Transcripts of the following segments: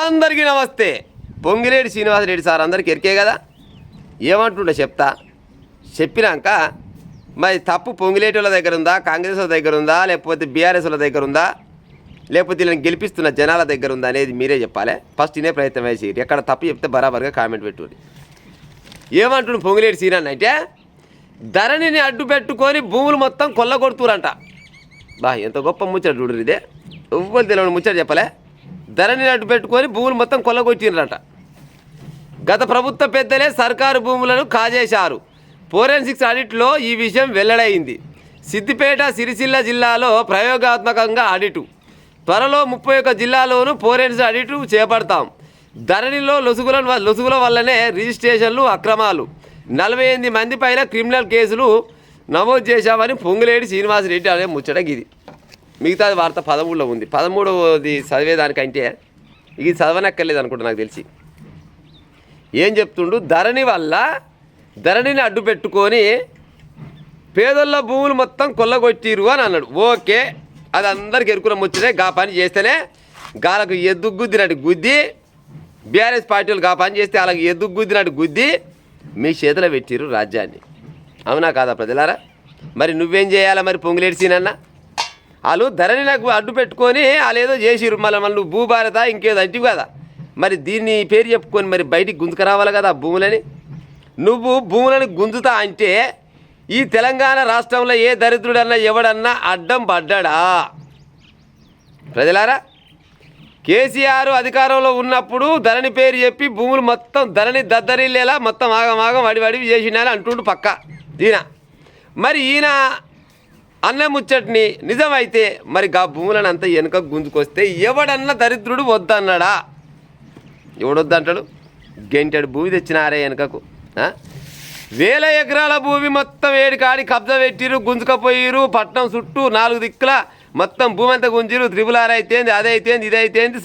అందరికీ నమస్తే. పొంగిలేటి శ్రీనివాసరెడ్డి సార్ అందరికీ ఎరికే కదా. ఏమంటుండే చెప్తా. చెప్పినాక మరి తప్పు పొంగిలేటి వాళ్ళ దగ్గర ఉందా, కాంగ్రెస్ వాళ్ళ దగ్గర ఉందా, లేకపోతే బీఆర్ఎస్ వాళ్ళ దగ్గర ఉందా, లేకపోతే వీళ్ళని గెలిపిస్తున్న జనాల దగ్గర ఉందా అనేది మీరే చెప్పాలి. ఫస్ట్ ఇనే ప్రయత్నం వేసి ఎక్కడ తప్పు చెప్తే బరాబర్గా కామెంట్ పెట్టుకోండి. ఏమంటుండు పొంగిలేటి శ్రీనాన్న అంటే, ధరణిని అడ్డు పెట్టుకొని భూములు మొత్తం కొల్లగొడుతురంట. బా ఎంత గొప్ప ముచ్చట చూడరు. ఇదే ఎవ్వరు తెలియని ముచ్చట చెప్పలే. ధరణిని అడ్డు పెట్టుకొని భూములు మొత్తం కొల్లగొట్టినరంట. గత ప్రభుత్వ పెద్దలే సర్కారు భూములను కాజేశారు. ఫోరెన్సిక్స్ ఆడిట్లో ఈ విషయం వెల్లడైంది. సిద్దిపేట, సిరిసిల్ల జిల్లాలో ప్రయోగాత్మకంగా ఆడిటు. త్వరలో 31 జిల్లాలోనూ ఫోరెన్సిక్ ఆడిటు చేపడతాం. ధరణిలో లొసుగుల వల్లనే రిజిస్ట్రేషన్లు అక్రమాలు, 48 మంది పైన క్రిమినల్ కేసులు నమోదు చేశామని పొంగులేటి శ్రీనివాసరెడ్డి అనే ముచ్చట గిది. మిగతాది వార్త 13లో ఉంది. 13వది చదివేదానికంటే ఇది చదవనక్కర్లేదు అనుకుంటా నాకు తెలిసి. ఏం చెప్తుండు, ధరణిని అడ్డు పెట్టుకొని పేదోళ్ళ భూములు మొత్తం కొల్లగొట్టిరు అని అన్నాడు. ఓకే, అది అందరికి ఎరుకున్న ముచ్చటే. గా పని చేస్తేనే గాలకు ఎద్దుగుద్దినట్టు గుద్ది, బీఆర్ఎస్ పార్టీ వాళ్ళు గా పని చేస్తే వాళ్ళకి ఎద్దుగుద్దినట్టు గుద్ది మీ చేతిలో పెట్టిరు రాజ్యాన్ని. అవునా కాదా ప్రజలారా? మరి నువ్వేం చేయాలా? మరి పొంగులేటి సీనన్న వాళ్ళు ధరణి నాకు అడ్డు పెట్టుకొని వాళ్ళు ఏదో చేసిరు. మళ్ళీ నువ్వు భూభారత ఇంకేదో అంటివి కదా. మరి దీన్ని పేరు చెప్పుకొని మరి బయటికి గుంజుకురావాలి కదా భూములని. నువ్వు భూములను గుంజుతా అంటే ఈ తెలంగాణ రాష్ట్రంలో ఏ దరిద్రుడన్నా ఎవడన్నా అడ్డం పడ్డాడా? ప్రజలారా, కేసీఆర్ అధికారంలో ఉన్నప్పుడు ధరణి పేరు చెప్పి భూములు మొత్తం ధరణి దద్దరిల్లేలా మొత్తం ఆగమాగం వడివడివి చేసినాని అంటుండు పక్క ఈయన. మరి ఈయన అన్న ముచ్చటిని నిజమైతే మరి గా భూములను అంతా వెనుక గుంజుకొస్తే ఎవడన్నా దరిద్రుడు వద్దన్నాడా? ఎవడొద్దంటాడు? గెంటెడు భూమి తెచ్చినారే వెనుకకు. 1000 ఎకరాల భూమి మొత్తం ఏడికాడి కబ్జా పెట్టిరు, గుంజుకపోయిరు. పట్నం చుట్టూ 4 దిక్కుల మొత్తం భూమి అంతా గుంజిరు. 666 అయితేంది, అదైతేంది, ఇదైతేంది,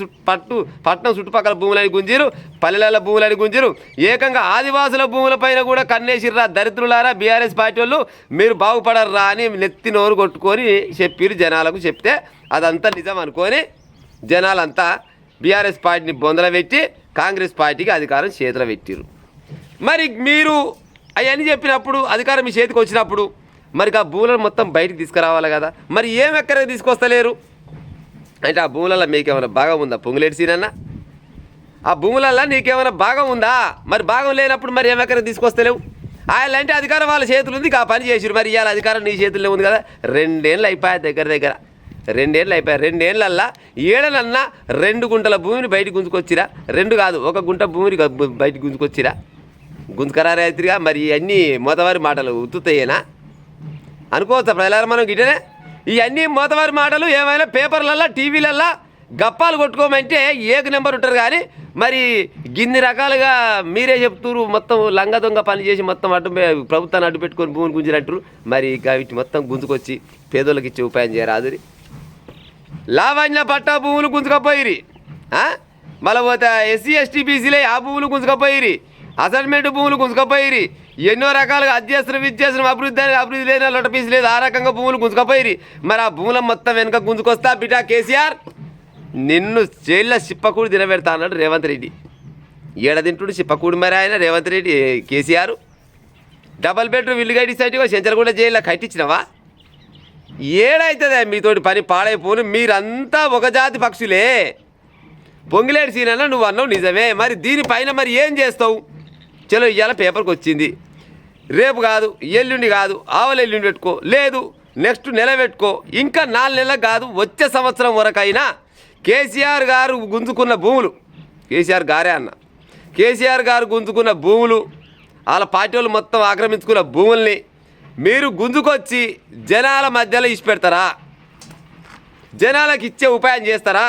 పట్నం చుట్టుపక్కల భూములని గుంజిరు, పల్లెల భూములని గుంజిరు. ఏకంగా ఆదివాసుల భూములపైన కూడా కన్నేసిర్రా దరిద్రులారా బీఆర్ఎస్ పార్టీ వాళ్ళు. మీరు బాగుపడర్రా అని నెత్తి నోరు కొట్టుకొని చెప్పిరు జనాలకు. చెప్తే అదంతా నిజం అనుకొని జనాలంతా బీఆర్ఎస్ పార్టీని బొందల పెట్టి కాంగ్రెస్ పార్టీకి అధికారం చేతిలో పెట్టిరు. మరి మీరు అవన్నీ చెప్పినప్పుడు అధికారం మీ చేతికి వచ్చినప్పుడు మరి ఆ భూములను మొత్తం బయటికి తీసుకురావాలి కదా. మరి ఏం ఎక్కడికి తీసుకొస్తలేరు అంటే ఆ భూములలో మీకేమైనా భాగం ఉందా పొంగులేటి సీనన్న? ఆ భూములలో నీకేమైనా భాగం ఉందా? మరి భాగం లేనప్పుడు మరి ఏం ఎక్కడికి తీసుకొస్తలేవు? అంటే అధికారం వాళ్ళ చేతులు ఉంది, ఆ పని చేసిరు. మరి ఇవాళ అధికారం నీ చేతుల్లో ఉంది కదా. 2 ఏళ్ళు అయిపోయాయి దగ్గర 2 ఏళ్ళు అయిపోయాయి. 2 ఏళ్ళల్లో ఏడనన్నా 2 గుంటల భూమిని బయటకు గుంజుకొచ్చిరా? 2 కాదు, 1 గుంట భూమిని బయటకు గుంజుకొచ్చిరా? గుంజుకరారే అవుతుగా. మరి ఇవన్నీ మోతవారి మాటలు ఉత్తుతాయేనా అనుకోవచ్చా ప్రజలారా? మనం గిటనే ఇవన్నీ మోతవారి మాటలు ఏమైనా పేపర్లల్లో టీవీలల్లో గప్పాలు కొట్టుకోమంటే ఏక నెంబర్ ఉంటారు. కానీ మరి గిన్ని రకాలుగా మీరే చెప్తున్నారు. మొత్తం లంగ దొంగ పని చేసి మొత్తం ప్రభుత్వాన్ని అడ్డు పెట్టుకొని భూమిని గుంజినట్టు. మరి వీటి మొత్తం గుంజుకొచ్చి పేదోళ్ళకి ఇచ్చే ఉపాయం చేయరాదురి. లావణ్య పట్టా భూములు గుంజుకపోయిరి, మళ్ళీ పోతే ఎస్సీ ఎస్టీ బీసీలే ఆ భూములు గుంజుకపోయిరి, అసైన్మెంట్ భూములు గుంజుకపోయిరి, ఎన్నో రకాలుగా అధ్యసనం విద్యాసనం అభివృద్ధి లేని లొట పీసు లేదు, ఆ రకంగా భూములు గుంజుకపోయిరి. మరి ఆ భూముల మొత్తం వెనక గుంజుకొస్తా బిడ్డా కేసీఆర్ నిన్ను జైల్లో చిప్పకూడి తినబెడతా అన్నాడు రేవంత్ రెడ్డి. ఏడ తింటుడు చిప్పకూడి మరి ఆయన రేవంత్ రెడ్డి కేసీఆర్. డబల్ బెడ్రూమ్ ఇల్లు కట్టించా చెంచలగూడ జైల్లో కట్టించినవా? ఏడైతుందా మీతోటి పని పాడైపోను. మీరంతా ఒక జాతి పక్షులే. పొంగిలేటి సీనన్న నువ్వు అన్నావు నిజమే. మరి దీనిపైన మరి ఏం చేస్తావు? చలో ఇవాళ పేపర్కి వచ్చింది, రేపు కాదు, ఎల్లుండి కాదు, ఆవల ఎల్లుండి పెట్టుకో, లేదు నెక్స్ట్ నెల పెట్టుకో, ఇంకా 4 నెలలకు కాదు వచ్చే సంవత్సరం వరకైనా కేసీఆర్ గారు గుంజుకున్న భూములు, కేసీఆర్ గారే అన్న, కేసీఆర్ గారు గుంజుకున్న భూములు, వాళ్ళ పార్టీ వాళ్ళు మొత్తం ఆక్రమించుకున్న భూముల్ని మీరు గుంజుకొచ్చి జనాల మధ్యలో ఇచ్చిపెడతారా? జనాలకు ఇచ్చే ఉపాయం చేస్తారా?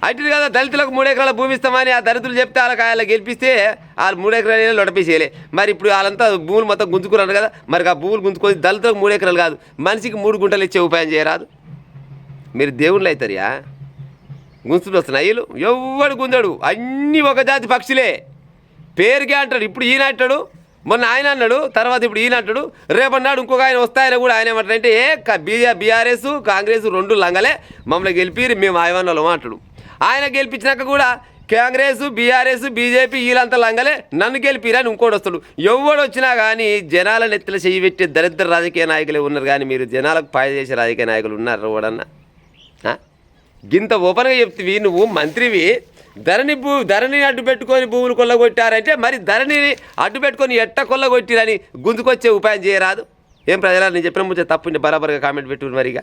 అటు కదా దళితులకు 3 ఎకరాల భూమి ఇస్తామని ఆ దళితులు చెప్తే వాళ్ళకి గెలిపిస్తే వాళ్ళు 3 ఎకరాలు లొటపేసేయలే. మరి ఇప్పుడు వాళ్ళంతా భూములు మొత్తం గుంజుకున్నారు కదా. మరి ఆ భూములు గుంజుకొని దళితులకు 3 ఎకరాలు కాదు మనిషికి 3 గుంటలు ఇచ్చే ఉపాయం చేయరాదు? మీరు దేవుళ్ళు అవుతారియా? గుంజులు వస్తున్నాయి వీళ్ళు. ఎవడు గుంజడు, అన్నీ ఒక జాతి పక్షులే. పేరుకే అంటాడు. ఇప్పుడు ఈయన అంటాడు, మొన్న ఆయన అన్నాడు, తర్వాత ఇప్పుడు ఈయన అంటాడు, రేపన్నాడు ఇంకొక ఆయన వస్తాయని కూడా ఆయన ఏమంటాడంటే బీఆర్ఎస్ కాంగ్రెస్ 2 లంగలే, మమ్మల్ని గెలిపి మేము ఆయవన్నోళ్ళం అంటాడు. ఆయన గెలిపించినాక కూడా కాంగ్రెస్ బీఆర్ఎస్ బీజేపీ వీళ్ళంతా లంగలే నన్ను గెలిపిరని ఇంకోటి వస్తాడు. ఎవడు వచ్చినా కానీ జనాల నెత్తిన చెయ్యి పెట్టే దరిద్ర రాజకీయ నాయకులే ఉన్నారు. కానీ మీరు జనాలకు పాయ చేసే రాజకీయ నాయకులు ఉన్నారు ఎవడన్నా? గింత ఓపెన్గా చెప్తివి నువ్వు మంత్రివి. ధరణి అడ్డు పెట్టుకొని భూములు కొల్లగొట్టారంటే మరి ధరణిని అడ్డు పెట్టుకొని ఎట్ట కొల్లగొట్టిరని గుంజుకొచ్చే ఉపాయం చేయరాదు? ఏం ప్రజలు నేను చెప్పిన ముందు తప్పు బరాబర్గా కామెంట్ పెట్టు మరిగా.